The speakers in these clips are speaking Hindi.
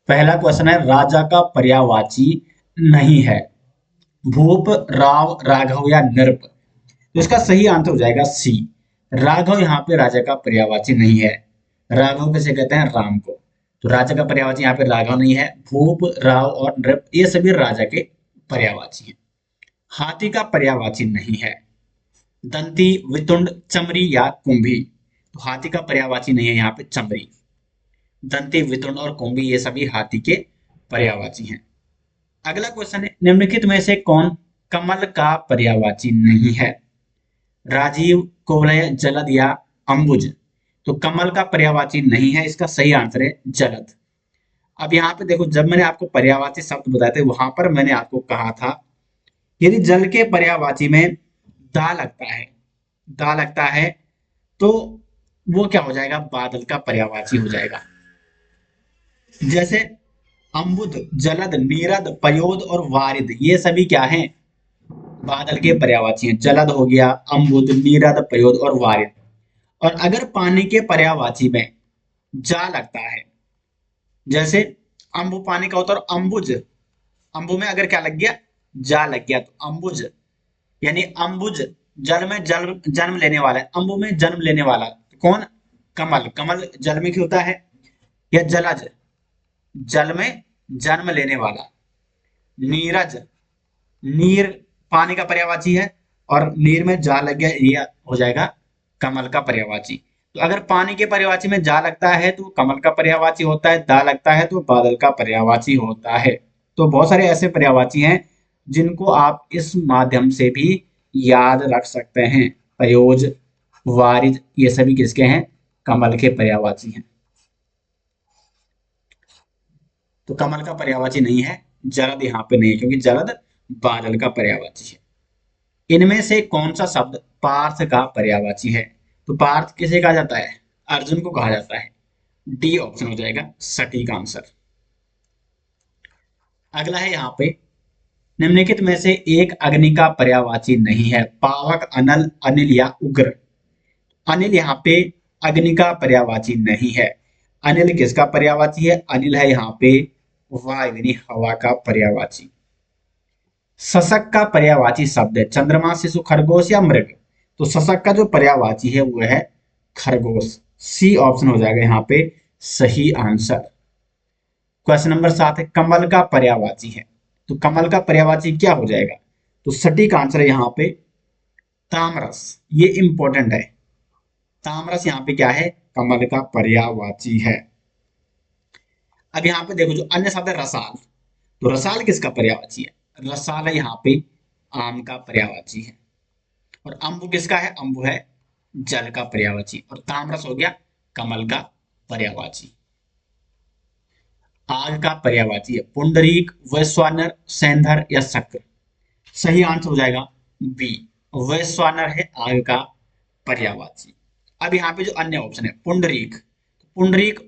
पहला क्वेश्चन है राजा का पर्यायवाची नहीं है। भूप, राव, राघव या नृप। तो इसका सही आंसर हो जाएगा सी। राघव यहाँ पे राजा का पर्यायवाची नहीं है। राघव किसे कहते हैं? राम को। तो राजा का पर्यायवाची यहाँ पे राघव नहीं है। भूप, राव और नृप ये सभी राजा के पर्यायवाची हैं। हाथी का पर्यायवाची नहीं है। दंती, वितुंड, चमरी या कुंभी। तो हाथी का पर्यायवाची नहीं है यहाँ पे चमरी। दंती, वितुंड और कुंभी ये सभी हाथी के पर्यायवाची हैं। अगला क्वेश्चन है निम्नलिखित में से कौन कमल का पर्यायवाची नहीं है? राजीव, कुवलय, जलद या अंबुज। तो कमल का पर्यायवाची नहीं है, इसका सही आंसर है जलद। अब यहाँ पे देखो, जब मैंने आपको पर्यायवाची शब्द बताए थे वहां पर मैंने आपको कहा था यदि जल के पर्यायवाची में दा लगता है, दा लगता है तो वो क्या हो जाएगा? बादल का पर्यायवाची हो जाएगा। जैसे अम्बुद, जलद, नीरद, पयोद और वारिद ये सभी क्या हैं? बादल के पर्यायवाची हैं। जलद हो गया, अम्बुद, नीरद, पयोद और वारिद। और अगर पानी के पर्यायवाची में जा लगता है, जैसे अम्बु पानी का होता है और अम्बुज, अम्बु में अगर क्या लग गया? जा लग गया तो अम्बुज। यानी अम्बुज जल में जन्म लेने वाला है, अम्बु में जन्म लेने वाला कौन? कमल। कमल जल में क्यों होता है? या जलज जल में जन्म लेने वाला। नीरज, नीर पानी का पर्यायवाची है और नीर में जा लग गया, ये हो जाएगा कमल का पर्यायवाची। तो अगर पानी के पर्यायवाची में जा लगता है तो कमल का पर्यायवाची होता है, दा लगता है तो बादल का पर्यायवाची होता है। तो बहुत सारे ऐसे पर्यायवाची हैं जिनको आप इस माध्यम से भी याद रख सकते हैं। पयोज, वारिद ये सभी किसके हैं? कमल के पर्यायवाची हैं। तो कमल का पर्यायवाची नहीं है, जलद यहाँ पे नहीं है क्योंकि जलद बादल का पर्यायवाची है। इनमें से कौन सा शब्द पार्थ का पर्यायवाची है? तो पार्थ किसे कहा जाता है? अर्जुन को कहा जाता है। डी ऑप्शन हो जाएगा सटीक आंसर। अगला है यहाँ पे निम्नलिखित में से एक अग्नि का पर्यायवाची नहीं है। पावक, अनल, अनिल या उग्र। अनिल यहाँ पे अग्नि का पर्यायवाची नहीं है। अनिल किसका पर्यायवाची है? अनिल है यहाँ पे वायु यानी हवा का पर्यायवाची। शशक का पर्यायवाची शब्द है चंद्रमा, शिशु, खरगोश या मृग। तो शशक का जो पर्यायवाची है वो है खरगोश। सी ऑप्शन हो जाएगा यहाँ पे सही आंसर। क्वेश्चन नंबर 7 है कमल का पर्यायवाची है। तो कमल का पर्यायवाची क्या हो जाएगा? तो सटीक आंसर है यहाँ पे तामरस। ये इंपॉर्टेंट है। तामरस यहाँ पे क्या है? कमल का पर्यायवाची है। अब यहाँ पे देखो जो अन्य शब्द है रसाल। तो रसाल किसका पर्यायवाची है? रसाल है यहाँ पे आम का पर्यायवाची है। और अम्बु किसका है? अम्बु है जल का पर्यायवाची। और तामरस हो गया कमल का पर्यायवाची। आग का पर्यायवाची है पुंडरीक, वैश्वानर, सेंधर या शक्र। सही आंसर हो जाएगा बी, वैश्वानर है आग का पर्यायवाची। अब यहाँ पे जो अन्य ऑप्शन है पुंडरीक, पुंडरीक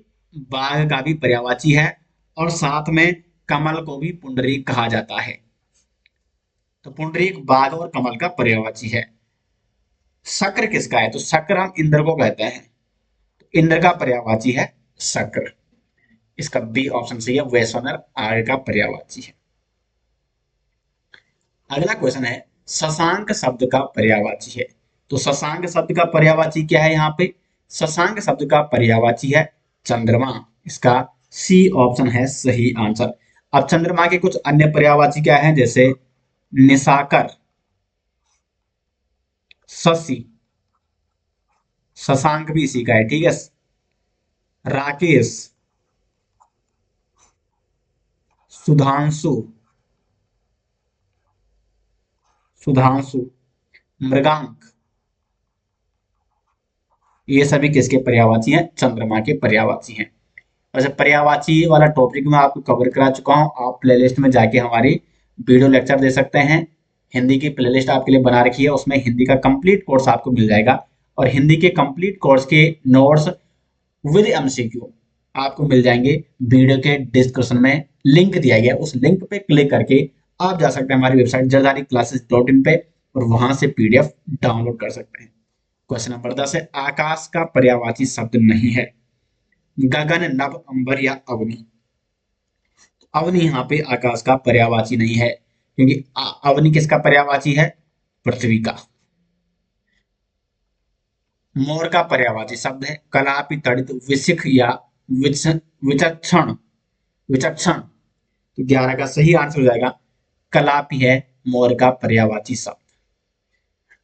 बाघ का भी पर्यायवाची है और साथ में कमल को भी पुंडरीक कहा जाता है। तो पुंडरीक बाघ और कमल का पर्यायवाची है। शक्र किसका है? तो शक्र हम इंद्र को कहते हैं। तो इंद्र का पर्यायवाची है शक्र। इसका बी ऑप्शन सही है, वैश्वानर आग का पर्यायवाची है। अगला क्वेश्चन है शशांक शब्द का पर्यायवाची है। तो शशांक शब्द का पर्यायवाची क्या है? यहाँ पे शशांक शब्द का पर्यायवाची है चंद्रमा। इसका सी ऑप्शन है सही आंसर। अब चंद्रमा के कुछ अन्य पर्यायवाची क्या है? जैसे निशाकर, शशि, शशांक भी इसी का है, ठीक है। राकेश, सुधांशु, सुधांशु, मृगांक ये सभी किसके पर्यायवाची हैं? चंद्रमा के पर्यायवाची हैं। वैसे पर्यायवाची वाला टॉपिक मैं आपको कवर करा चुका हूं। आप प्लेलिस्ट में जाके हमारी वीडियो लेक्चर दे सकते हैं। हिंदी की प्लेलिस्ट आपके लिए बना रखी है, उसमें हिंदी का कंप्लीट कोर्स आपको मिल जाएगा। और हिंदी के कंप्लीट कोर्स के नोट्स विद एमसीक्यू आपको मिल जाएंगे। वीडियो के डिस्क्रिप्शन में लिंक दिया गया, उस लिंक पे क्लिक करके आप जा सकते हैं हमारी वेबसाइट jardari-classes.in पे और वहां से पीडीएफ डाउनलोड कर सकते हैं। क्वेश्चन नंबर 10 है आकाश का पर्यायवाची शब्द नहीं है। गगन, नभ, अंबर या अग्नि। अवनि यहाँ पे आकाश का पर्यायवाची नहीं है, क्योंकि अवनि किसका पर्यायवाची है? पृथ्वी का। मोर का पर्यायवाची शब्द है कलापि, तड़ित, विशिख या विचक्षण। विचक्षण। तो 11 का सही आंसर हो जाएगा कलापि है मोर का पर्यायवाची शब्द।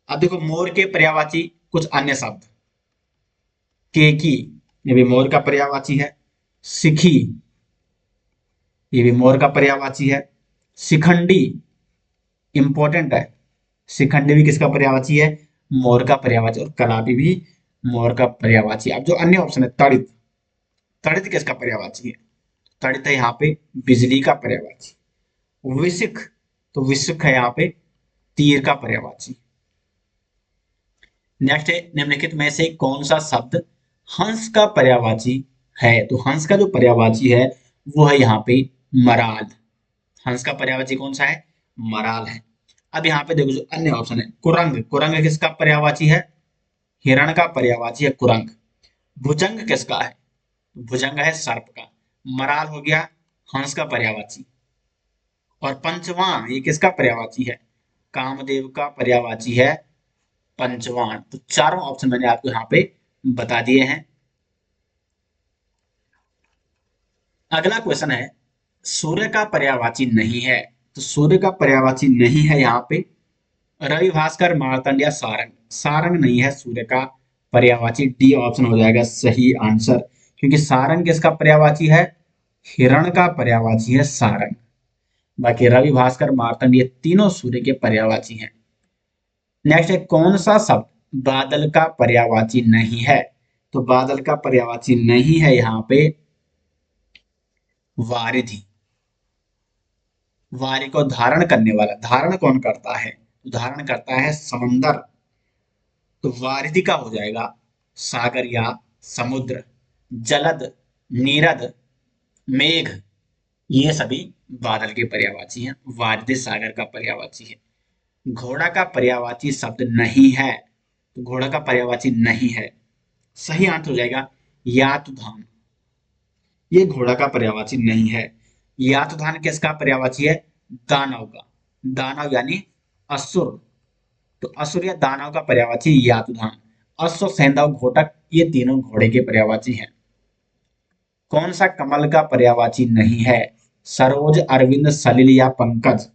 अब देखो मोर के पर्यायवाची कुछ अन्य शब्द। केकी, ये भी मोर का पर्यायवाची है। सिखी, ये भी मोर का पर्यायवाची है। शिखंडी, इंपॉर्टेंट है, शिखंडी भी किसका पर्यायवाची है? मोर का पर्यायवाची। और कलापि भी मोर का पर्यायवाची। अब जो अन्य ऑप्शन है तड़ित, तड़ित किसका पर्यायवाची है? तड़ित है यहाँ पे बिजली का पर्यायवाची। विशिख, तो विशिख है यहाँ पे तीर का पर्यायवाची। नेक्स्ट है निम्नलिखित में से कौन सा शब्द हंस का पर्यायवाची है? तो हंस का जो पर्यायवाची है वो है यहाँ पे मराल। हंस का पर्यायवाची कौन सा है? मराल है। अब यहाँ पे देखो जो अन्य ऑप्शन है कुरंग, कुरंग किसका पर्यायवाची है? हिरण का पर्यायवाची है कुरंग। भुजंग किसका है? भुजंग है सर्प का। मराल हो गया हंस का पर्यायवाची। और पंचवान ये किसका पर्यायवाची है? कामदेव का पर्यायवाची है पंचवान। तो चारों ऑप्शन मैंने आपको यहाँ पे बता दिए हैं। अगला क्वेश्चन है सूर्य का पर्यायवाची नहीं है। तो सूर्य का पर्यायवाची नहीं है यहाँ पे रवि, भास्कर, मार्तंड या सारंग। सारंग नहीं है सूर्य का पर्यायवाची। डी ऑप्शन हो जाएगा सही आंसर, क्योंकि सारंग किसका पर्यायवाची है? हिरण का पर्यायवाची है सारंग। बाकी रवि, भास्कर, मार्तंड ये तीनों सूर्य के पर्यायवाची हैं। नेक्स्ट है कौन सा शब्द बादल का पर्यायवाची नहीं है? तो बादल का पर्यायवाची नहीं है यहाँ पे वारिधि। वारी को धारण करने वाला, धारण कौन करता है? धारण करता है समंदर। तो वारिधि का हो जाएगा सागर या समुद्र। जलद, नीरद, मेघ ये सभी बादल के पर्यायवाची हैं। वारिधि सागर का पर्यायवाची है। घोड़ा का पर्यायवाची शब्द नहीं है। तो घोड़ा का पर्यायवाची नहीं है। सही आंसर हो जाएगा यातुधान। ये घोड़ा का पर्यायवाची नहीं है। यातुधान किसका पर्यायवाची है? दानव का। दानव यानी असुर। तो असुर या दानव का पर्यायवाची यातुधान। अश्व, सैंधव, घोटक ये तीनों घोड़े के पर्यायवाची हैं। कौन सा कमल का पर्यायवाची नहीं है? सरोज, अरविंद, सलिल या पंकज।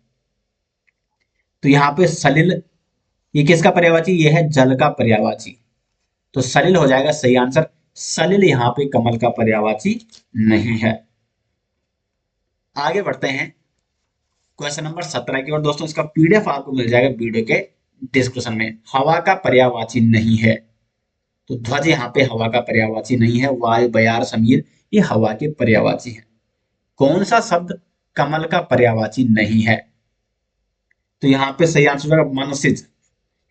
तो यहाँ पे सलिल ये किसका पर्यायवाची? ये है जल का पर्यायवाची। तो सलिल हो जाएगा सही आंसर। सलिल यहाँ पे कमल का पर्यायवाची नहीं है। आगे बढ़ते हैं क्वेश्चन नंबर 17 की और। दोस्तों इसका पीडीएफ आपको मिल जाएगा वीडियो के डिस्क्रिप्शन में। हवा का पर्यायवाची नहीं है। तो ध्वज यहाँ पे हवा का पर्यायवाची नहीं है। वायु, बयार, समीर ये हवा के पर्यायवाची है। कौन सा शब्द कमल का पर्यायवाची नहीं है? तो यहाँ पे सही आंसर होगा मनसिज,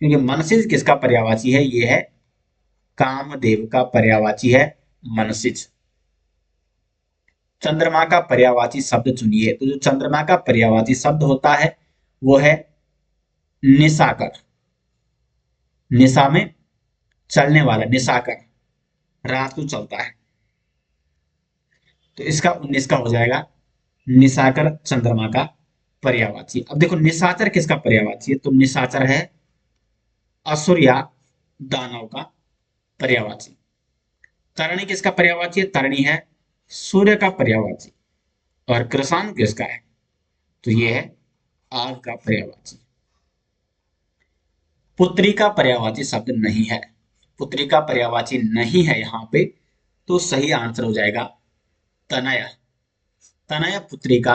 क्योंकि मनसिज किसका पर्यायवाची है? ये है कामदेव का पर्यायवाची है मनसिज। चंद्रमा का पर्यायवाची शब्द चुनिए। तो जो चंद्रमा का पर्यायवाची शब्द होता है वो है निशाकर। निशा में चलने वाला, निशाकर, रात को चलता है। तो इसका 19 का हो जाएगा निशाकर चंद्रमा का पर्यायवाची। अब देखो निशाचर किसका पर्यायवाची है? तो निशाचर है असुर या दानव का पर्यायवाची। तरणी किसका पर्यायवाची है? तरणी है सूर्य का पर्यायवाची। और कृषाण किसका है? तो ये है आग का पर्यायवाची। पुत्री का पर्यायवाची शब्द नहीं है। पुत्री का पर्यायवाची नहीं है यहाँ पे। तो सही आंसर हो जाएगा तनया। तनया पुत्री का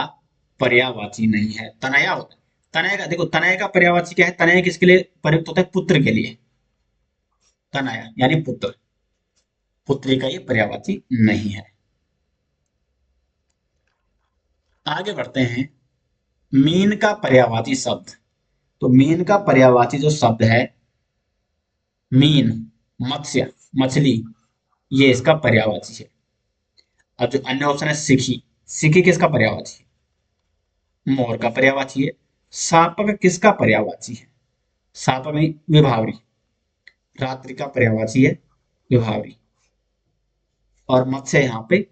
पर्यायवाची नहीं है। तनया होता है, तनय का देखो, तनय का पर्यायवाची क्या है? तनय किसके लिए प्रयुक्त होता है? पुत्र के लिए। तनया यानी पुत्र। पुत्री का ये पर्यायवाची नहीं है। आगे बढ़ते हैं मीन का पर्यायवाची शब्द। तो मीन का पर्यायवाची जो शब्द है मीन, मत्स्य, मछली ये इसका पर्यायवाची है। अब जो अन्य ऑप्शन है सिखी। सिखी किसका पर्यायवाची है? मोर का पर्यायवाची है। सापक किसका पर्यायवाची है? सापक नहीं, विभावरी। रात्रि का पर्यायवाची है विभावरी। और मत्स्य यहाँ पे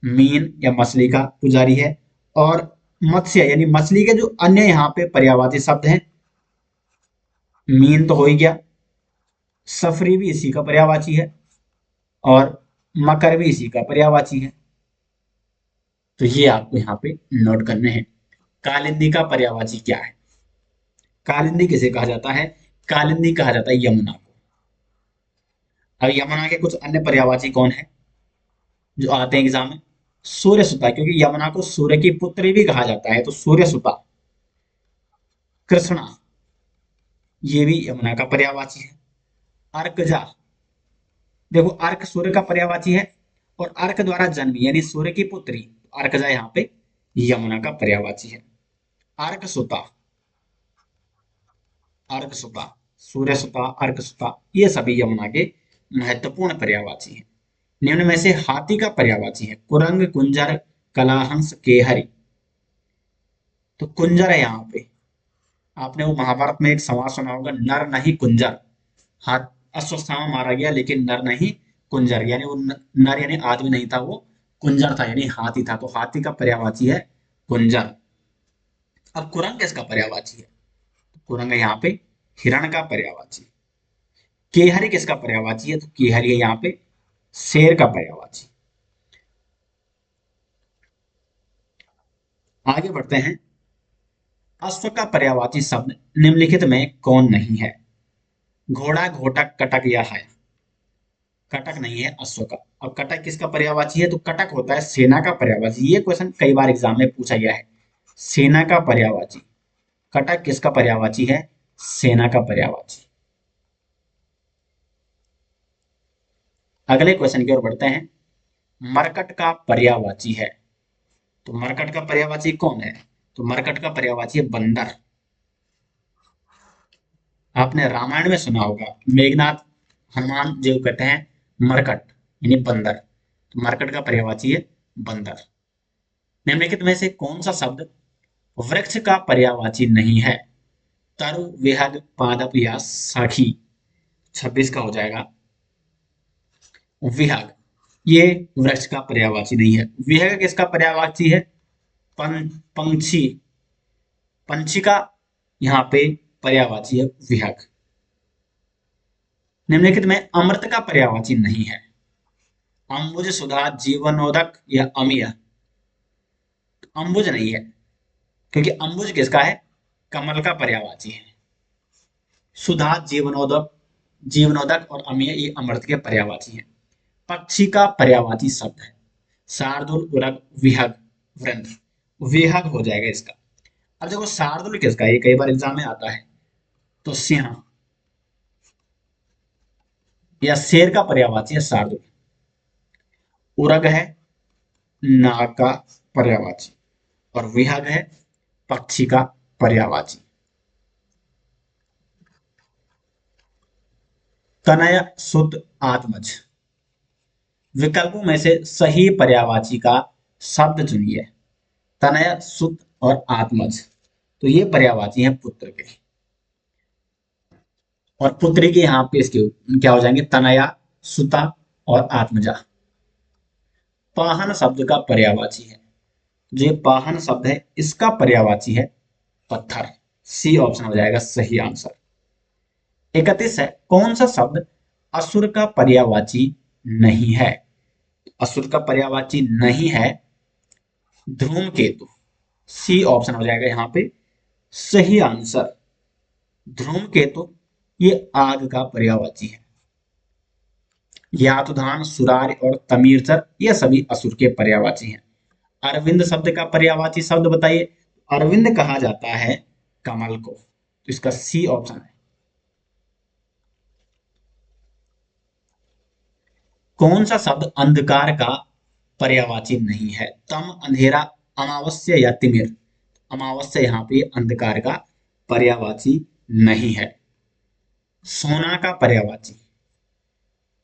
मीन या मछली का पुजारी है। और मत्स्य यानी मछली के जो अन्य यहाँ पे पर्यायवाची शब्द हैं, मीन तो हो ही गया, सफरी भी इसी का पर्यायवाची है, और मकर भी इसी का पर्यायवाची है। तो ये आपको यहाँ पे नोट करने हैं। कालिंदी का पर्यायवाची क्या है? कालिंदी किसे कहा जाता है? कालिंदी कहा जाता है यमुना को। अब यमुना के कुछ अन्य पर्यायवाची कौन है जो आते हैं एग्जाम में? सूर्य सुता, क्योंकि यमुना को सूर्य की पुत्री भी कहा जाता है, तो सूर्य सुता। कृष्णा, ये भी यमुना का पर्यायवाची है। अर्कजा, देखो अर्क सूर्य का पर्यायवाची है, और अर्क द्वारा जन्मी यानी सूर्य की पुत्री, अर्कजा यहाँ पे यमुना का पर्यायवाची है। अर्क सुता, अर्क सुता, सूर्य सुता, अर्क सुता, ये सभी यमुना के महत्वपूर्ण पर्यायवाची हैं। निम्न में से हाथी का पर्यायवाची है? कुरंग, कुंजर, कलाहंस, केहरी। तो कुंजर है यहाँ पे। आपने वो महाभारत में एक समाज सुना होगा, नर नहीं कुंजर। हाथ अश्वत्थामा मारा गया लेकिन नर नहीं कुंजर, यानी वो नर यानी आदमी नहीं था, वो कुंजर था यानी हाथी था, तो हाथी का पर्यायवाची है कुंजर। अब कुरंग किसका पर्यायवाची है? कुरंग यहाँ पे हिरण का पर्यायवाची। केहरी किसका पर्यायवाची है? तो केहरी है यहाँ पे शेर का पर्यायवाची। आगे बढ़ते हैं। अश्व का पर्यायवाची शब्द निम्नलिखित में कौन नहीं है? घोड़ा, घोटक, कटक या है? कटक नहीं है अश्व का। अब कटक किसका पर्यायवाची है? तो कटक होता है सेना का पर्यायवाची। ये क्वेश्चन कई बार एग्जाम में पूछा गया है। सेना का पर्यायवाची कटक किसका पर्यायवाची है? सेना का पर्यायवाची। अगले क्वेश्चन की ओर बढ़ते हैं। मरकट का पर्यायवाची है? तो मरकट का पर्यायवाची कौन है? तो मरकट का पर्यायवाची है बंदर। आपने रामायण में सुना होगा, मेघनाथ हनुमान जो कहते हैं मरकट यानी बंदर, तो मरकट का पर्यायवाची है बंदर। निम्नलिखित में से कौन सा शब्द वृक्ष का पर्यायवाची नहीं है? तरु, विहग, पादप या साखी। 26 का हो जाएगा विहग। ये वृक्ष का पर्यायवाची नहीं है। विहग किसका पर्यायवाची है? पंछी, पंछी का यहाँ पे पर्यायवाची है विहग। निम्नलिखित में अमृत का पर्यायवाची नहीं है? अंबुज, सुधा, जीवनोदक या अमीय। अंबुज नहीं है, क्योंकि अंबुज किसका है? कमल का पर्यायवाची है। सुधा, जीवनोदक, जीवनोदक और अमीय ये अमृत के पर्यायवाची हैं। पक्षी का पर्यायवाची शब्द है शार्दुल, उरग, विहग, वृंद। विहग हो जाएगा इसका। अब देखो शार्दुल किसका है? ये कई बार एग्जाम में आता है। तो सिंह या शेर का पर्यायवाची है शार्दुल। उरग है नाग का पर्यायवाची, और विहग है पक्षी का पर्यायवाची। तनय, सुत, आत्मज। विकल्पों में से सही पर्यायवाची का शब्द चुनिए। तनय, सुत और आत्मज, तो ये पर्यायवाची हैं पुत्र के। और पुत्री के यहाँ पे इसके क्या हो जाएंगे? तनया, सुता और आत्मजा। पाहन शब्द का पर्यायवाची है? जो ये पाहन शब्द है इसका पर्यायवाची है पत्थर। सी ऑप्शन हो जाएगा सही आंसर। 31 है। कौन सा शब्द असुर का पर्यायवाची नहीं है? असुर का पर्यायवाची नहीं है धूमकेतु। सी ऑप्शन हो जाएगा यहाँ पे सही आंसर। धूमकेतु ये आग का पर्यायवाची है। यातुधान, सुरार और तमीरचर ये सभी असुर के पर्यायवाची हैं। अरविंद शब्द का पर्यायवाची शब्द बताइए। अरविंद कहा जाता है कमल को, तो इसका सी ऑप्शन है। कौन सा शब्द अंधकार का पर्यायवाची नहीं है? तम, अंधेरा, अमावस्या या तिमिर। अमावस्या यहाँ पे अंधकार का पर्यायवाची नहीं है। सोना का पर्यायवाची,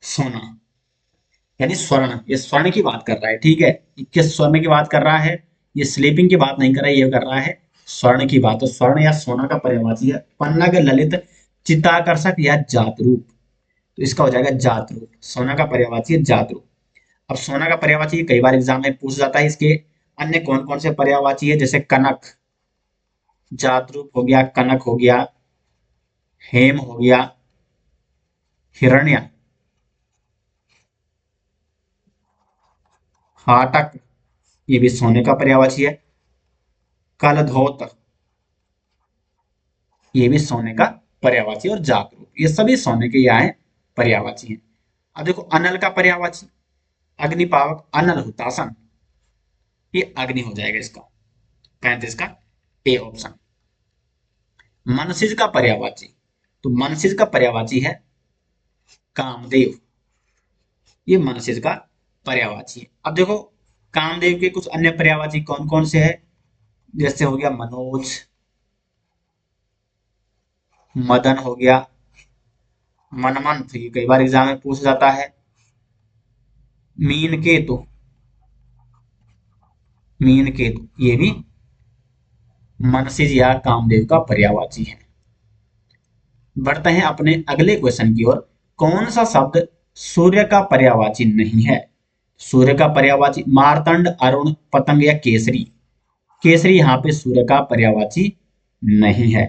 सोना यानी स्वर्ण, ये स्वर्ण की बात कर रहा है, ठीक है। किस स्वर्ण की बात कर रहा है? ये स्लीपिंग की बात नहीं कर रहा है, ये कर रहा है स्वर्ण की बात। तो स्वर्ण या सोना का पर्यायवाची है पन्नग, ललित, चित्ताकर्षक या जातरूप। तो इसका हो जाएगा जातरूप। सोना का पर्यायवाची है जातरूप। अब सोना का पर्यायवाची कई बार एग्जाम में पूछ जाता है, इसके अन्य कौन कौन से पर्यायवाची है, जैसे कनक, जातरूप हो गया, कनक हो गया, हेम हो गया, हिरण्य, हाटक, ये भी सोने का पर्यायवाची है, कलधौत, ये भी सोने का पर्यायवाची, और जागरूक, ये सभी सोने के यहाँ है पर्यायवाची हैं। अब देखो अनल का पर्यायवाची, अग्निपावक, अनल हुतासन, ये अग्नि हो जाएगा इसका, 35 का ए ऑप्शन। मनसिज का पर्यायवाची, तो मनसिज का पर्यायवाची है कामदेव, ये मनसिज का पर्यायवाची है। अब देखो कामदेव के कुछ अन्य पर्यायवाची कौन कौन से है, जैसे हो गया मनोज, मदन हो गया, मनमंथ, ये कई बार एग्जाम में पूछा जाता है, मीन केतु, मीन केतु, ये भी मनसिज या कामदेव का पर्यायवाची है। बढ़ते हैं अपने अगले क्वेश्चन की ओर। कौन सा शब्द सूर्य का पर्यायवाची नहीं है? सूर्य का पर्यायवाची मार्तंड, अरुण, पतंग या केसरी। केसरी यहाँ पे सूर्य का पर्यायवाची नहीं है।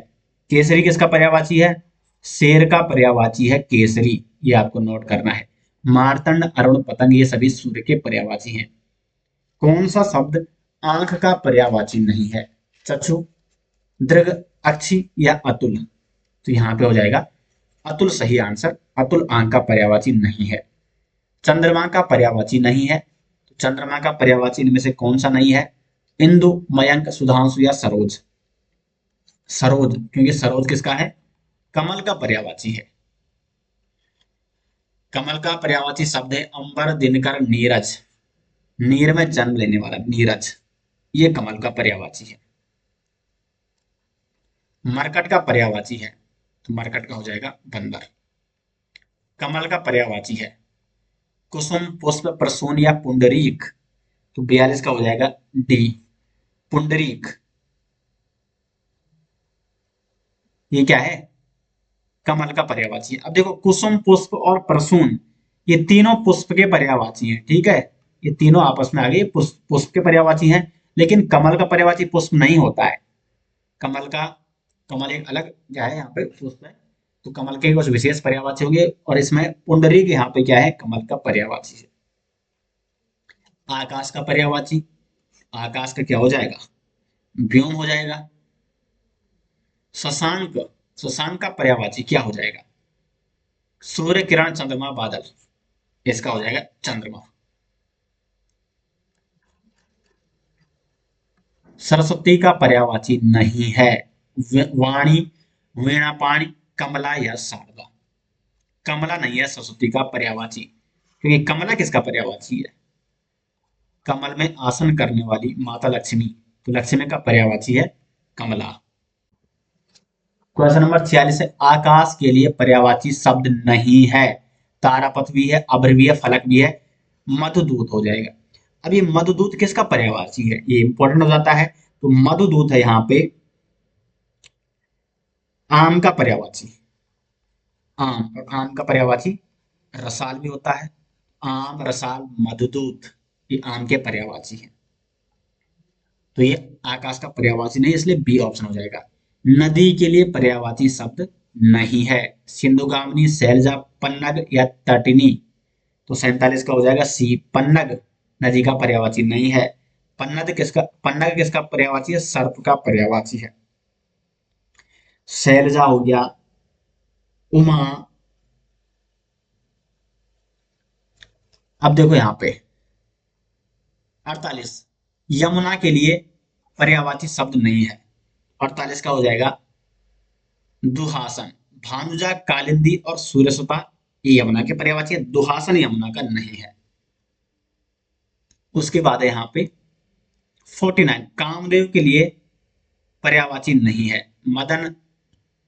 केसरी किसका पर्यायवाची है? शेर का पर्यायवाची है केसरी, ये आपको नोट करना है। मार्तंड, अरुण, पतंग ये सभी सूर्य के पर्यायवाची हैं। कौन सा शब्द आंख का पर्यायवाची नहीं है? चक्षु, दृग, अक्षी या अतुल। तो यहाँ पे हो जाएगा अतुल सही आंसर। अतुल आंख का पर्यायवाची नहीं है। चंद्रमा का पर्यायवाची नहीं है, तो चंद्रमा का पर्यायवाची इनमें से कौन सा नहीं है? इंदु, मयंक, सुधांशु या सरोज। सरोज, क्योंकि सरोज किसका है? कमल का पर्यायवाची है। कमल का पर्यायवाची शब्द है अंबर, दिनकर, नीरज। नीर में जन्म लेने वाला नीरज, ये कमल का पर्यायवाची है। मरकट का पर्यायवाची है, तो मरकट का हो जाएगा बंदर। कमल का पर्यायवाची है कुसुम, पुष्प, प्रसून या पुंडरीक। तो 42 का हो जाएगा डी, पुंडरीक। ये क्या है? कमल का पर्यायवाची है। अब देखो कुसुम, पुष्प और प्रसून, ये तीनों पुष्प के पर्यायवाची हैं, ठीक है। ये तीनों आपस में आ गए, पुष्प पुष्प के पर्यायवाची हैं, लेकिन कमल का पर्यायवाची पुष्प नहीं होता है। कमल का, कमल एक अलग क्या है, यहाँ पे पुष्प है, तो कमल के कुछ विशेष पर्यायवाची होंगे, और इसमें पुंडरीक यहाँ पे क्या है? कमल का पर्यायवाची है। आकाश का पर्यायवाची, आकाश का क्या हो जाएगा? व्योम हो जाएगा। शशांक, शशांक का पर्यायवाची क्या हो जाएगा? सूर्य, किरण, चंद्रमा, बादल, इसका हो जाएगा चंद्रमा। सरस्वती का पर्यायवाची नहीं है वाणी, वीणा, पाणी, कमला या शारदा। कमला नहीं है सरस्वती का पर्यायवाची, क्योंकि कमला किसका पर्यायवाची है? कमल में आसन करने वाली माता लक्ष्मी, तो लक्ष्मी का पर्यायवाची है कमला। क्वेश्चन नंबर 46 है, आकाश के लिए पर्यायवाची शब्द नहीं है। तारापथ भी है, अभ्र भी है, फलक भी है, मधुदूत हो जाएगा। अब ये मधुदूत किसका पर्यायवाची है, ये इंपॉर्टेंट हो जाता है। तो मधुदूत है यहाँ पे आम का पर्यायवाची। आम, और आम का पर्यायवाची रसाल भी होता है। आम, रसाल, मधुदूत, ये आम के पर्यायवाची है। तो ये आकाश का पर्यायवाची नहीं, इसलिए बी ऑप्शन हो जाएगा। नदी के लिए पर्यायवाची शब्द नहीं है। सिंधुगामिनी, शैलजा, पन्नग या तटिनी। तो 47 का हो जाएगा सी, पन्नग नदी का पर्यायवाची नहीं है। पन्नग किसका पर्यायवाची है? सर्प का पर्यायवाची है। शैलजा हो गया, उमा। अब देखो यहाँ पे 48, यमुना के लिए पर्यायवाची शब्द नहीं है। 48 का हो जाएगा दुहासन। भानुजा, कालिंदी और सूर्यसुता ये यमुना के पर्यायवाची है। दुहासन यमुना का नहीं है। उसके बाद है यहाँ पे 49, कामदेव के लिए पर्यायवाची नहीं है। मदन,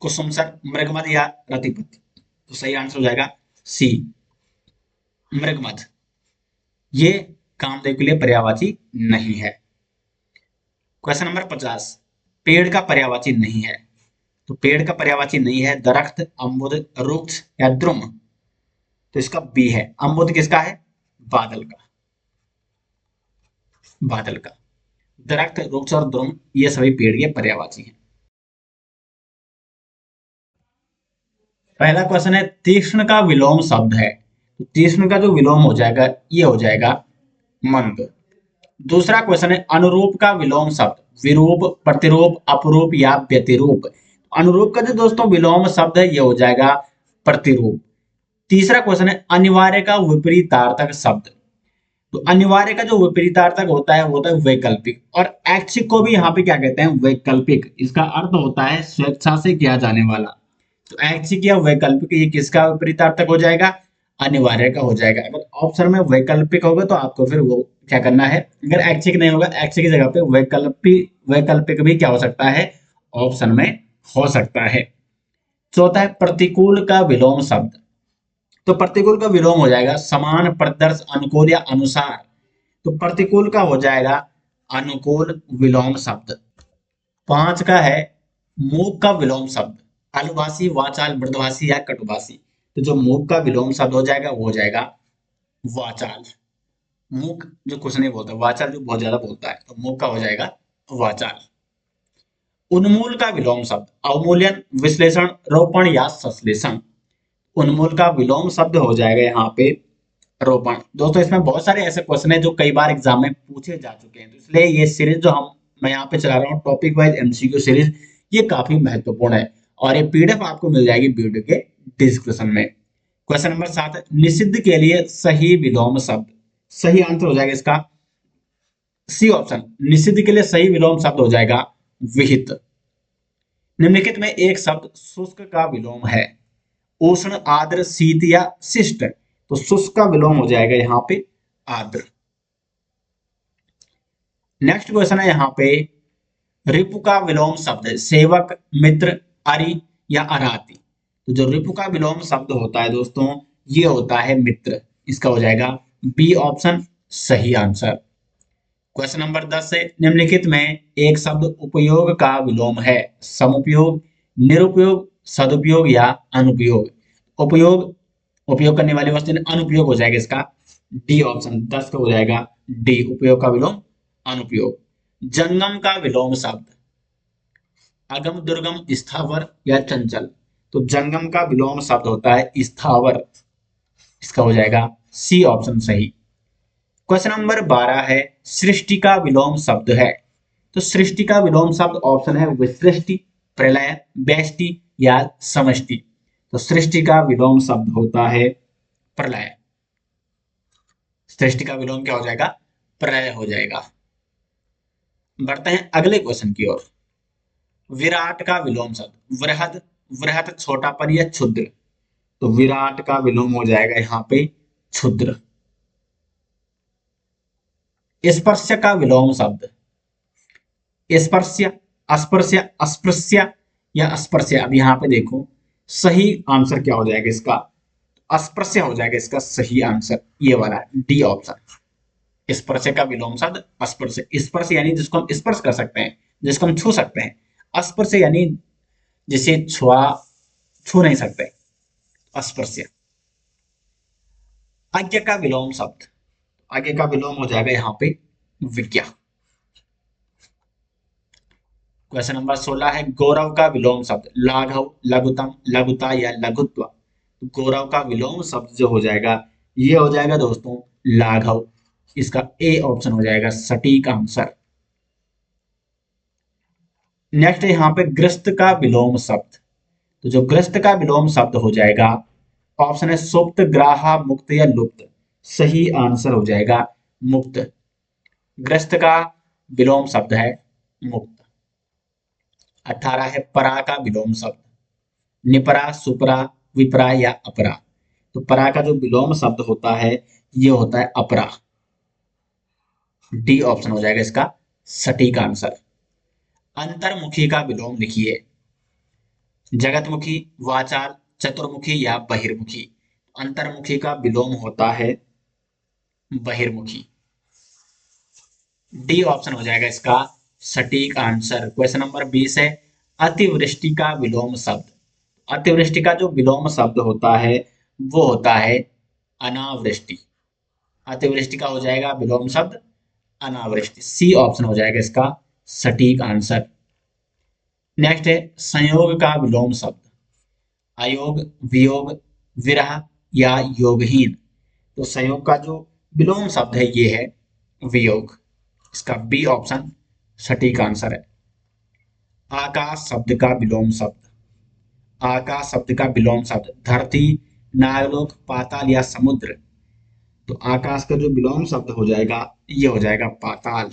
कुसुमसर, मृगमद या रतिपति। तो सही आंसर हो जाएगा सी, मृगमद। ये कामदेव के लिए पर्यायवाची नहीं है। क्वेश्चन नंबर 50, पेड़ का पर्यायवाची नहीं है। तो पेड़ का पर्यायवाची नहीं है दरख्त, अम्बुद, रुक्ष या द्रुम। तो इसका बी है। अम्बुद किसका है? बादल का, बादल का। दरख्त, वृक्ष और द्रुम ये सभी पेड़ के पर्यायवाची हैं। पहला क्वेश्चन है तीक्ष्ण का विलोम शब्द है, तो तीक्ष्ण का जो विलोम हो जाएगा ये हो जाएगा मंद। दूसरा क्वेश्चन है अनुरूप का विलोम शब्द, विरूप, प्रतिरूप, अपरूप या व्यतिरूप। अनुरूप का जो दोस्तों विलोम शब्द है ये हो जाएगा प्रतिरूप। तीसरा क्वेश्चन है अनिवार्य का विपरीतार्थक शब्द, तो अनिवार्य का जो विपरीतार्थक होता है वो होता है वैकल्पिक, और ऐच्छिक को भी यहाँ पे क्या कहते हैं वैकल्पिक, इसका अर्थ होता है स्वेच्छा से किया जाने वाला। तो ऐच्छिक या वैकल्पिक ये किसका विपरीतार्थक हो जाएगा, अनिवार्य का हो जाएगा। अगर ऑप्शन में वैकल्पिक होगा तो आपको फिर वो क्या करना है, अगर ऐच्छिक नहीं होगा ऐच्छिक की जगह पे वैकल्पिक, वैकल्पिक भी क्या हो सकता है ऑप्शन में हो सकता है। चौथा है प्रतिकूल का विलोम शब्द, तो प्रतिकूल का विलोम हो जाएगा समान, प्रदर्श, अनुकूल या अनुसार। तो प्रतिकूल का हो जाएगा अनुकूल विलोम शब्द। पांच का है मूक का विलोम शब्द, अलभाषी, वाचाल, मृदभाषी या कटुभाषी। तो जो मूक का विलोम शब्द हो जाएगा वो हो जाएगा वाचाल। मूक जो कुछ नहीं बोलता, वाचाल जो बहुत ज्यादा बोलता है, तो मूक का हो जाएगा वाचाल। उन्मूल का विलोम शब्द, अवमूल्यन, विश्लेषण, रोपण या संश्लेषण। उन्मूल का विलोम शब्द हो जाएगा यहाँ पे रोपण। दोस्तों इसमें बहुत सारे ऐसे क्वेश्चन है जो कई बार एग्जाम में पूछे जा चुके हैं, तो इसलिए ये सीरीज जो मैं यहाँ पे चला रहा हूँ टॉपिक वाइज एमसीक्यू सीरीज, ये काफी महत्वपूर्ण है, और ये पीडीएफ आपको मिल जाएगी वीडियो के डिस्क्रिप्शन में। क्वेश्चन नंबर 7 निषिद्ध के लिए सही विलोम शब्द, सही आंसर हो जाएगा इसका सी ऑप्शन, निषिद्ध के लिए सही विलोम शब्द हो जाएगा विहित। निम्नलिखित में एक शब्द शुष्क का विलोम है, उष्ण, आर्द्र, शीत या शिष्ट। तो शुष्क का विलोम हो जाएगा यहाँ पे आर्द्र। नेक्स्ट क्वेश्चन है यहाँ पे रिपु का विलोम शब्द है, सेवक, मित्र, अरि या अराती। तो जो रिपु का विलोम शब्द होता है दोस्तों ये होता है मित्र, इसका हो जाएगा बी ऑप्शन सही आंसर। क्वेश्चन नंबर 10 है निम्नलिखित में एक शब्द उपयोग का विलोम है, समुपयोग, निरुपयोग, सदुपयोग या अनुपयोग। उपयोग, उपयोग करने वाली वस्तु, अनुपयोग हो जाएगा इसका डी ऑप्शन, 10 का हो जाएगा डी, उपयोग का विलोम अनुपयोग। जंगम का विलोम शब्द, अगम, दुर्गम, स्थावर या चंचल। तो जंगम का विलोम शब्द होता है स्थावर, इसका हो जाएगा सी ऑप्शन सही। क्वेश्चन नंबर 12 है सृष्टि का विलोम शब्द है, तो सृष्टि का विलोम शब्द ऑप्शन है विसृष्टि, प्रलय, व्यष्टि या समष्टि। तो सृष्टि का विलोम शब्द होता है प्रलय, सृष्टि का विलोम क्या हो जाएगा प्रलय हो जाएगा। बढ़ते हैं अगले क्वेश्चन की ओर। विराट का विलोम शब्द, वृहद, वृहत, छोटापन या क्षुद्र। तो विराट का विलोम हो जाएगा यहाँ पे क्षुद्र। स्पर्श का विलोम शब्द, स्पर्श्य, अस्पर्श्य, अस्पृश्य या अस्पर्श्य। अब यहाँ पे देखो सही आंसर क्या हो जाएगा इसका, अस्पृश्य हो जाएगा इसका सही आंसर, ये वाला डी ऑप्शन। स्पर्श का विलोम शब्द अस्पर्श, स्पर्श यानी जिसको हम स्पर्श कर सकते हैं, जिसको हम छू सकते हैं। अस्पर्श यानी जिसे छू नहीं सकते, अस्पर्श। आज्ञा का विलोम शब्द, आगे का विलोम हो जाएगा यहाँ पे विज्ञा। क्वेश्चन नंबर 16 है गौरव का विलोम शब्द, लाघव, लघुतम, लघुता या लघुत्व। तो गौरव का विलोम शब्द जो हो जाएगा ये हो जाएगा दोस्तों लाघव, इसका ए ऑप्शन हो जाएगा सटीक आंसर। नेक्स्ट है यहाँ पे ग्रस्त का विलोम शब्द, तो जो ग्रस्त का विलोम शब्द हो जाएगा ऑप्शन है सुप्त, ग्राहा, मुक्त या लुप्त। सही आंसर हो जाएगा मुक्त, ग्रस्त का विलोम शब्द है मुक्त। 18 है परा का विलोम शब्द, निपरा, सुपरा, विपरा या अपरा। तो परा का जो विलोम शब्द होता है ये होता है अपरा, डी ऑप्शन हो जाएगा इसका सटीक आंसर। अंतर्मुखी का विलोम लिखिए, जगतमुखी, वाचाल, चतुर्मुखी या बहिर्मुखी। अंतर्मुखी का विलोम होता है बहिर्मुखी, डी ऑप्शन हो जाएगा इसका सटीक आंसर। क्वेश्चन नंबर 20 है अतिवृष्टि का विलोम शब्द, अतिवृष्टि का जो विलोम शब्द होता है वो होता है अनावृष्टि। अतिवृष्टि का हो जाएगा विलोम शब्द अनावृष्टि। सी ऑप्शन हो जाएगा इसका सटीक आंसर। नेक्स्ट है संयोग का विलोम शब्द, अयोग, वियोग, विरह या योगहीन। तो संयोग का जो विलोम शब्द है ये है वियोग। इसका बी ऑप्शन सटीक आंसर है। आकाश शब्द का विलोम शब्द, आकाश शब्द का विलोम शब्द धरती, नागलोक, पाताल या समुद्र। तो आकाश का जो विलोम शब्द हो जाएगा ये हो जाएगा पाताल।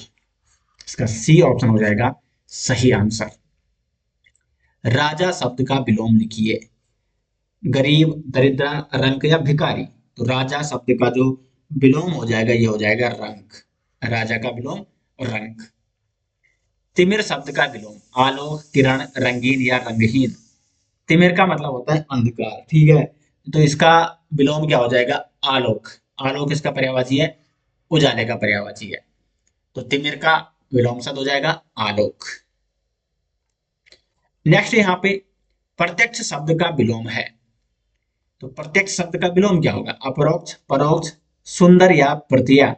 इसका सी ऑप्शन हो जाएगा सही आंसर। राजा शब्द का विलोम लिखिए, गरीब, दरिद्र, रंक या भिखारी। तो राजा शब्द का जो विलोम हो जाएगा ये हो जाएगा रंक। राजा का विलोम रंक। तिमिर शब्द का विलोम, आलोक, किरण, रंगीन या रंगहीन। तिमिर का मतलब होता है अंधकार, ठीक है। तो इसका विलोम क्या हो जाएगा आलोक। आलोक इसका पर्यायवाची है, उजाले का पर्यायवाची है। तो तिमिर का विलोम शब्द हो जाएगा आलोक। नेक्स्ट यहाँ पे प्रत्यक्ष शब्द का विलोम है। तो प्रत्यक्ष शब्द का विलोम क्या होगा, अपरोक्ष, परोक्ष, सुंदर या प्रत्यय।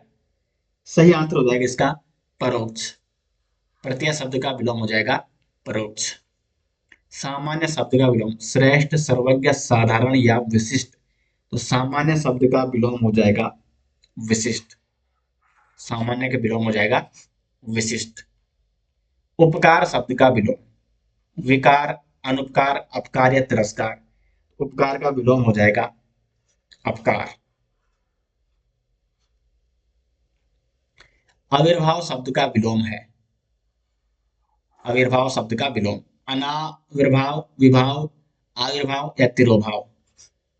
सही आंसर हो जाएगा इसका परोक्ष। प्रत्यय शब्द का विलोम हो जाएगा परोक्ष। सामान्य शब्द का विलोम, श्रेष्ठ, सर्वज्ञ, साधारण या विशिष्ट। तो सामान्य शब्द का विलोम हो जाएगा विशिष्ट। सामान्य का विलोम हो जाएगा विशिष्ट। उपकार शब्द का विलोम, विकार, अनुपकार, अपकार या तिरस्कार। उपकार का विलोम हो जाएगा अपकार। आविर्भाव शब्द का विलोम है, आविर्भाव शब्द का विलोम, अनाविर्भाव, विभाव, आविर्भाव या तिरोभाव।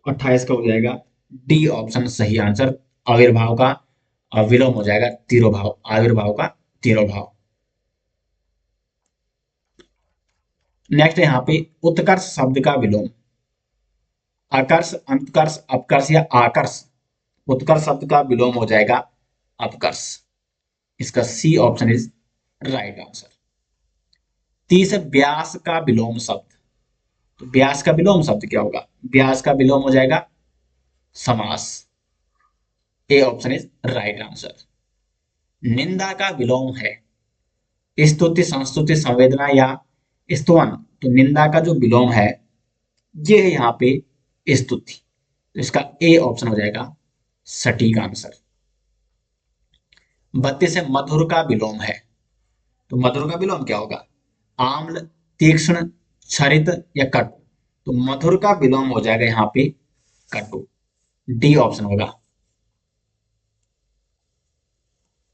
28 का हो जाएगा डी ऑप्शन सही आंसर। आविर्भाव का विलोम हो जाएगा तिरोभाव, आविर्भाव का तिरोभाव। नेक्स्ट यहाँ पे उत्कर्ष शब्द का विलोम, आकर्ष, अंतकर्ष, अपकर्ष या आकर्ष। उत्कर्ष शब्द का विलोम हो जाएगा अपकर्ष। इसका C option is right answer. 30 व्यास का विलोम शब्द। तो व्यास का विलोम शब्द क्या होगा, व्यास का विलोम हो जाएगा समास। A option is right answer. निंदा का विलोम है स्तुति, संस्तुति, संवेदना या स्तुवन। तो निंदा का जो विलोम है ये है यहाँ पे स्तुति। तो इसका ए ऑप्शन हो जाएगा सटीक आंसर। 32 मधुर का विलोम है। तो मधुर का विलोम क्या होगा, आम्ल, तीक्ष्ण, क्षरित या कटु। तो मधुर का विलोम हो जाएगा यहाँ पे कटु। डी ऑप्शन होगा।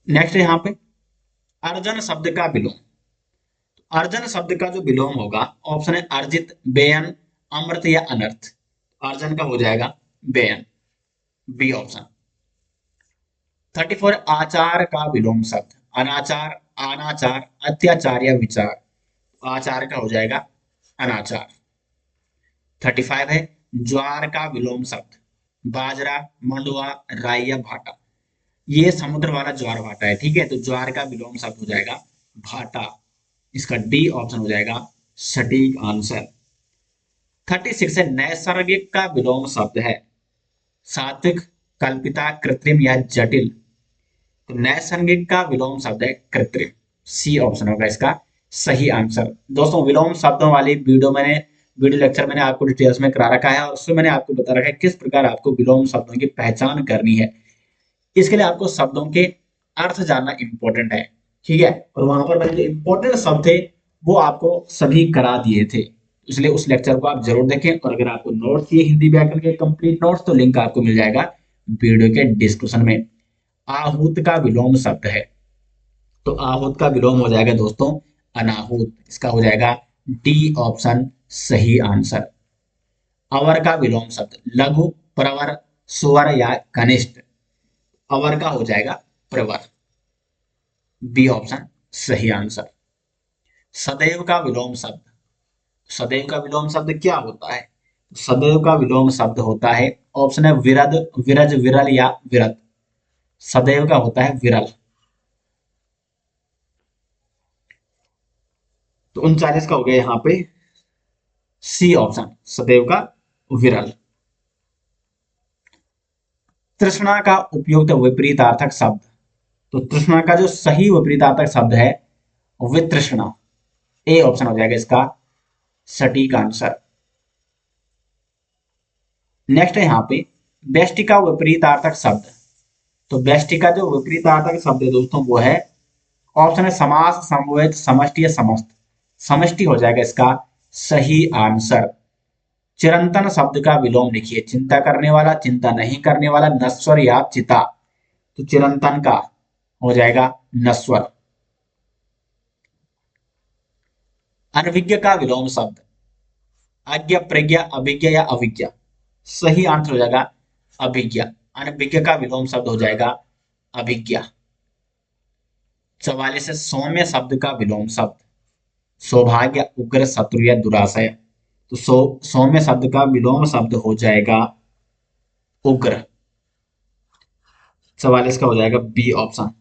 नेक्स्ट यहाँ पे अर्जन शब्द का विलोम। अर्जन शब्द का जो विलोम होगा ऑप्शन है अर्जित, बेयन, अमृत या अनर्थ। अर्जन का हो जाएगा बेयन। B option. 34 आचार का विलोम शब्द, अनाचार, अनाचार, अत्याचार या विचार। आचार का हो जाएगा अनाचार। 35 है ज्वार का विलोम शब्द, बाजरा, मंडुआ, राई या भाटा। ये समुद्र वाला ज्वार भाटा है, ठीक है। तो ज्वार का विलोम शब्द हो जाएगा भाटा। इसका डी ऑप्शन हो जाएगा सटीक आंसर। 36 है नैसर्गिक का विलोम शब्द है, सात्विक, कल्पिता, कृत्रिम या जटिल। तो नैसर्गिक का विलोम शब्द है कृत्रिम। सी ऑप्शन होगा इसका सही आंसर। दोस्तों विलोम शब्दों वाली वीडियो लेक्चर मैंने आपको डिटेल्स में करा रखा है और उसमें मैंने आपको बता रखा है किस प्रकार आपको विलोम शब्दों की पहचान करनी है। इसके लिए आपको शब्दों के अर्थ जानना इंपॉर्टेंट है, ठीक है। और वहां पर मैंने जो इंपॉर्टेंट शब्द थे वो आपको सभी करा दिए थे, इसलिए उस लेक्चर को आप जरूर देखें। और अगर आपको नोट्स चाहिए हिंदी व्याकरण के कंप्लीट नोट्स तो लिंक आपको मिल जाएगा वीडियो के डिस्क्रिप्शन में। आहूत का विलोम शब्द है, तो आहूत का विलोम हो जाएगा दोस्तों अनाहूत। इसका हो जाएगा डी ऑप्शन सही आंसर। अवर का विलोम शब्द, लघु, प्रवर, सुवर या कनिष्ठ। अवर का हो जाएगा प्रवर। बी ऑप्शन सही आंसर। सदैव का विलोम शब्द, सदैव का विलोम शब्द क्या होता है, सदैव का विलोम शब्द होता है ऑप्शन है विरद, विरज, विरल या विरत। सदैव का होता है विरल। तो 39 का हो गया यहाँ पे सी ऑप्शन सदैव का विरल। तृष्णा का उपयुक्त विपरीतार्थक शब्द, तो तृष्णा का जो सही विपरीतार्थक शब्द है वितृष्णा। ए ऑप्शन हो जाएगा इसका सटीक आंसर। नेक्स्ट है यहाँ पे बेष्टि का विपरीतार्थक शब्द। तो बेष्टि का जो विपरीतार्थक शब्द है दोस्तों वो है ऑप्शन है समास, समवेत, समष्टि या समस्त। समष्टि हो जाएगा इसका सही आंसर। चिरंतन शब्द का विलोम लिखिए। चिंता करने वाला, चिंता नहीं करने वाला, नश्वर या चिता। तो चिरंतन का हो जाएगा नश्वर। अनभिज्ञ का विलोम शब्द अज्ञ, प्रज्ञा, अभिज्ञ या अविज्ञ। सही आंसर हो जाएगा अभिज्ञ। अनभिज्ञ का विलोम शब्द हो जाएगा अभिज्ञ। 44 है सौम्य शब्द का विलोम शब्द सौभाग्य, उग्र, शत्रु या दुराशय। तो सौम्य शब्द का विलोम शब्द हो जाएगा उग्र। 44 का हो जाएगा बी ऑप्शन।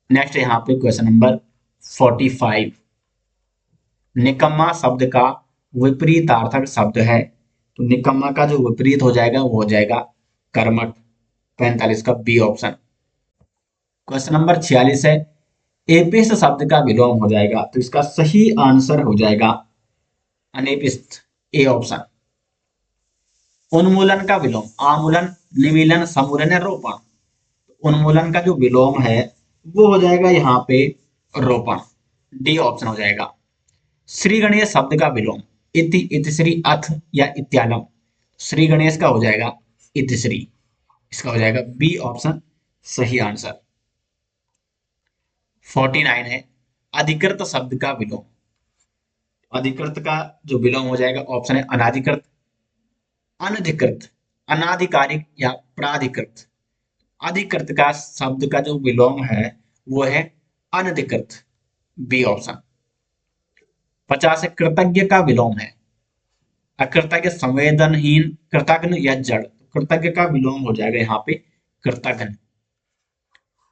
नेक्स्ट यहाँ पे क्वेश्चन नंबर 45। निकम्मा शब्द का विपरीतार्थक शब्द है। तो निकम्मा का जो विपरीत हो जाएगा वो हो जाएगा कर्मठ। 45 का बी ऑप्शन। क्वेश्चन नंबर 46 है एपिस्ट शब्द का विलोम हो जाएगा। तो इसका सही आंसर हो जाएगा अनेपिस्ट। A option. उन्मूलन का विलोम आमूलन, निमीलन, समूलन या रोपण। उन्मूलन का जो विलोम है वो हो जाएगा यहाँ पे रोपण। डी ऑप्शन हो जाएगा। श्री गणेश शब्द का विलोम इति, इतिश्री, अथ या इत्यालम। श्री गणेश का हो जाएगा इतिश्री। इसका हो जाएगा बी ऑप्शन सही आंसर। 49 है अधिकृत शब्द का विलोम। अधिकृत का जो विलोम हो जाएगा ऑप्शन है अनाधिकृत, अनधिकृत, अनाधिकारिक या प्राधिकृत। अधिकृत का शब्द का जो विलोम है वो है अनधिकृत। B option. 50 है कृतज्ञ का विलोम है अकृतज्ञ, संवेदनहीन, कृतघ्न या जड़। कृतज्ञ का विलोम हो जाएगा यहाँ पे कृतघ्न।